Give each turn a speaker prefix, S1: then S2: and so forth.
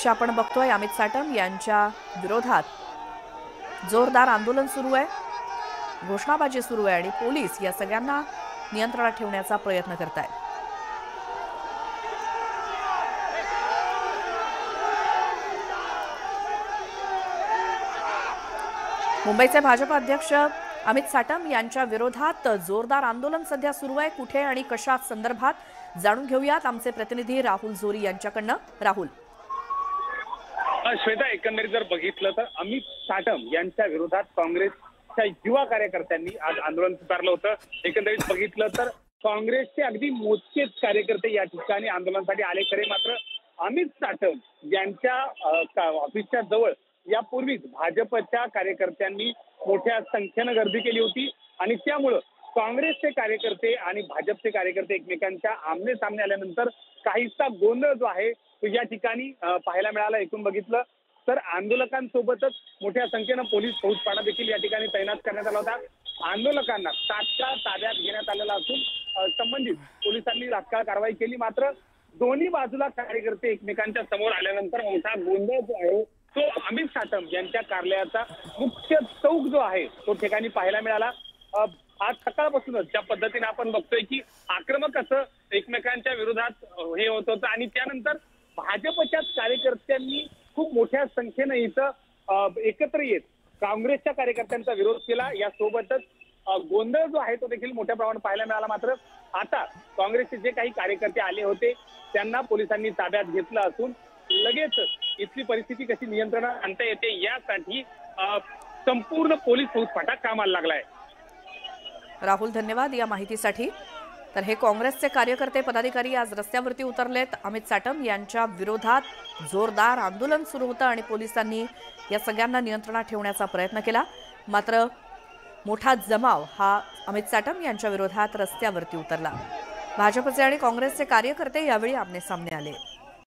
S1: आपण बघतोय अमित साटम यांच्या विरोधात जोरदार आंदोलन सुरू आहे, घोषणाबाजी सुरू आहे आणि पोलीस या सगळ्यांना नियंत्रणात ठेवण्याचा प्रयत्न करत आहेत। मुंबईचे भाजप अध्यक्ष अमित साटम यांच्या विरोधात जोरदार आंदोलन सध्या सुरू आहे। कुठे आणि कशा संदर्भात जाणून घेऊयात आमचे प्रतिनिधी राहुल जोरी यांच्याकडनं। राहुल,
S2: श्वेता, एकंदरीत जर बघितलं तर अमित साटम यांच्या विरोधात काँग्रेसच्या युवा कार्यकर्त्यांनी आज आंदोलन पुकारलं होतं। एकंदरीत बघितलं तर काँग्रेसचे अगदी मोजकेच कार्यकर्ते या ठिकाणी आंदोलनासाठी आले, खरे मात्र अमित साटम यांच्या ऑफिसच्या जवळ यापूर्वीच भाजपच्या कार्यकर्त्यांनी मोठ्या संख्येनं गर्दी केली होती आणि त्यामुळं काँग्रेसचे कार्यकर्ते आणि भाजपचे कार्यकर्ते एकमेकांच्या आमने सामने आल्यानंतर काहीसा गोंधळ जो आहे तो या ठिकाणी पाहायला मिळाला। एकूण बघितलं तर आंदोलकांसोबतच मोठ्या संख्येनं पोलीस फौजफाटा देखील या ठिकाणी तैनात करण्यात आला होता। आंदोलकांना तात्काळ ताब्यात घेण्यात आलेला असून संबंधित पोलिसांनी तात्काळ कारवाई केली, मात्र दोन्ही बाजूला कार्यकर्ते एकमेकांच्या समोर आल्यानंतर मोठा गोंधळ जो आहे तो अमित साटम यांच्या कार्यालयाचा मुख्य चौक जो आहे तो ठिकाणी पाहायला मिळाला। आज सकाळपासूनच ज्या पद्धतीने आपण बघतोय की आक्रमक असं एकमेकांच्या विरोधात हे होत होतं आणि त्यानंतर भाजपच्याच कार्यकर्त्यांनी खूप मोठ्या संख्येनं इथं एकत्र येत काँग्रेसच्या कार्यकर्त्यांचा विरोध केला। यासोबतच गोंधळ जो आहे तो देखील मोठ्या प्रमाणात पाहायला मिळाला। मात्र आता काँग्रेसचे जे काही कार्यकर्ते आले होते त्यांना पोलिसांनी ताब्यात घेतलं असून लगेच इथली परिस्थिती कशी नियंत्रणात आणता येते यासाठी संपूर्ण पोलीस फौजफाटा कामाला लागलाय।
S1: राहुल, धन्यवाद या माहितीसाठी। तर हे काँग्रेसचे कार्यकर्ते पदाधिकारी आज रस्त्यावरती उतरलेत। अमित साटम यांच्या विरोधात जोरदार आंदोलन सुरू होतं आणि पोलिसांनी या सगळ्यांना नियंत्रणात ठेवण्याचा प्रयत्न केला, मात्र मोठा जमाव हा अमित साटम यांच्या विरोधात रस्त्यावरती उतरला। भाजपचे आणि काँग्रेसचे कार्यकर्ते यावेळी आमने सामने आले।